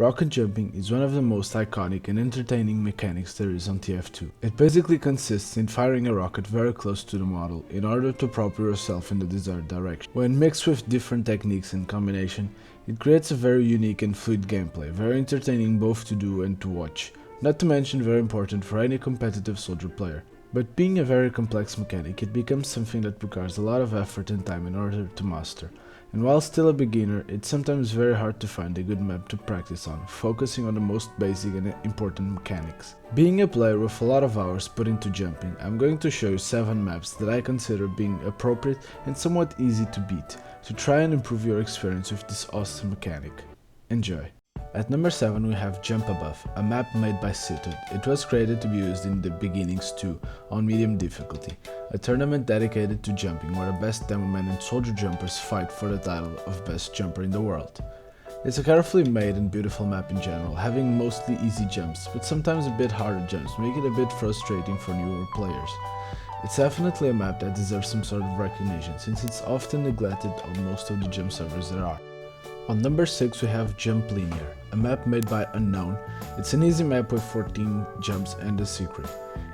Rocket jumping is one of the most iconic and entertaining mechanics there is on TF2. It basically consists in firing a rocket very close to the model in order to propel yourself in the desired direction. When mixed with different techniques and combination, it creates a very unique and fluid gameplay, very entertaining both to do and to watch, not to mention very important for any competitive soldier player. But being a very complex mechanic, it becomes something that requires a lot of effort and time in order to master. And while still a beginner, it's sometimes very hard to find a good map to practice on, focusing on the most basic and important mechanics. Being a player with a lot of hours put into jumping, I'm going to show you 7 maps that I consider being appropriate and somewhat easy to beat, to try and improve your experience with this awesome mechanic. Enjoy! At number 7 we have Jump Above, a map made by Situd. It was created to be used in the beginnings too, on medium difficulty, a tournament dedicated to jumping where the best demomen and soldier jumpers fight for the title of best jumper in the world. It's a carefully made and beautiful map in general, having mostly easy jumps, but sometimes a bit harder jumps, making it a bit frustrating for newer players. It's definitely a map that deserves some sort of recognition, since it's often neglected on most of the jump servers there are. On number 6 we have Jump Linear, a map made by Unknown. It's an easy map with 14 jumps and a secret.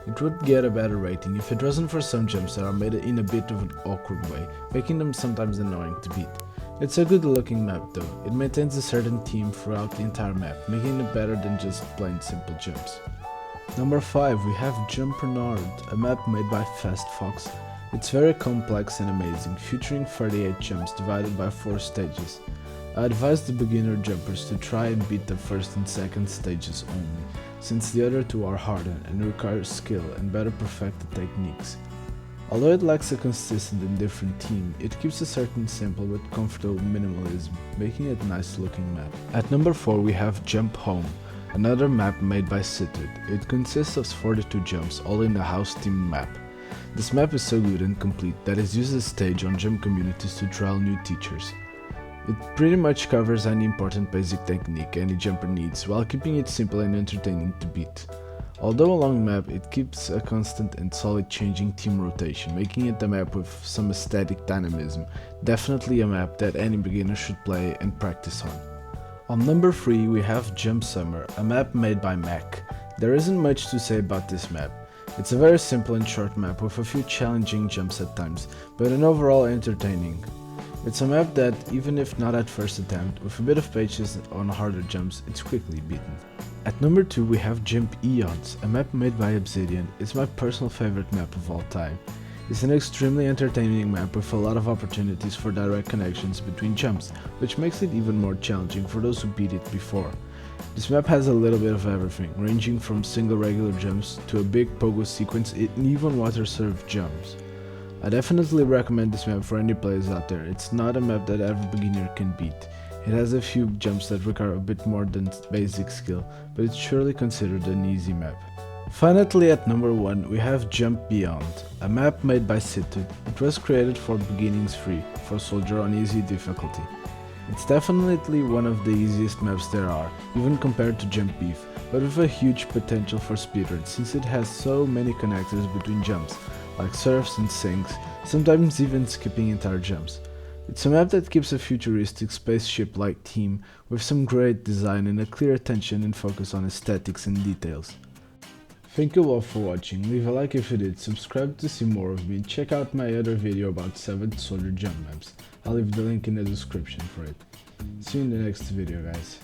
It would get a better rating if it wasn't for some jumps that are made in a bit of an awkward way, making them sometimes annoying to beat. It's a good looking map though, it maintains a certain theme throughout the entire map, making it better than just plain simple jumps. Number 5 we have Jump Renard, a map made by Fast Fox. It's very complex and amazing, featuring 38 jumps divided by 4 stages. I advise the beginner jumpers to try and beat the first and second stages only, since the other two are harder and require skill and better perfect the techniques. Although it lacks a consistent and different theme, it keeps a certain simple but comfortable minimalism, making it a nice looking map. At number 4 we have Jump Home, another map made by Situd. It consists of 42 jumps, all in a house themed map. This map is so good and complete that it's used as a stage on jump communities to trial new teachers. It pretty much covers any important basic technique any jumper needs, while keeping it simple and entertaining to beat. Although a long map, it keeps a constant and solid changing team rotation, making it a map with some aesthetic dynamism, definitely a map that any beginner should play and practice on. On number 3 we have Jump Summer, a map made by Mac. There isn't much to say about this map. It's a very simple and short map with a few challenging jumps at times, but an overall entertaining. It's a map that, even if not at first attempt, with a bit of patience on harder jumps, it's quickly beaten. At number 2 we have Jump Eons, a map made by Obsidian. It's my personal favorite map of all time. It's an extremely entertaining map with a lot of opportunities for direct connections between jumps, which makes it even more challenging for those who beat it before. This map has a little bit of everything, ranging from single regular jumps to a big pogo sequence and even water surf jumps. I definitely recommend this map for any players out there. It's not a map that every beginner can beat. It has a few jumps that require a bit more than basic skill, but it's surely considered an easy map. Finally at number 1 we have Jump Beyond, a map made by Situd. It was created for beginnings free, for soldier on easy difficulty. It's definitely one of the easiest maps there are, even compared to Jump Beef, but with a huge potential for speedruns since it has so many connectors between jumps, like surfs and sinks, sometimes even skipping entire jumps. It's a map that keeps a futuristic spaceship-like theme with some great design and a clear attention and focus on aesthetics and details. Thank you all for watching, leave a like if you did, subscribe to see more of me, and check out my other video about 7 soldier jump maps. I'll leave the link in the description for it. See you in the next video guys.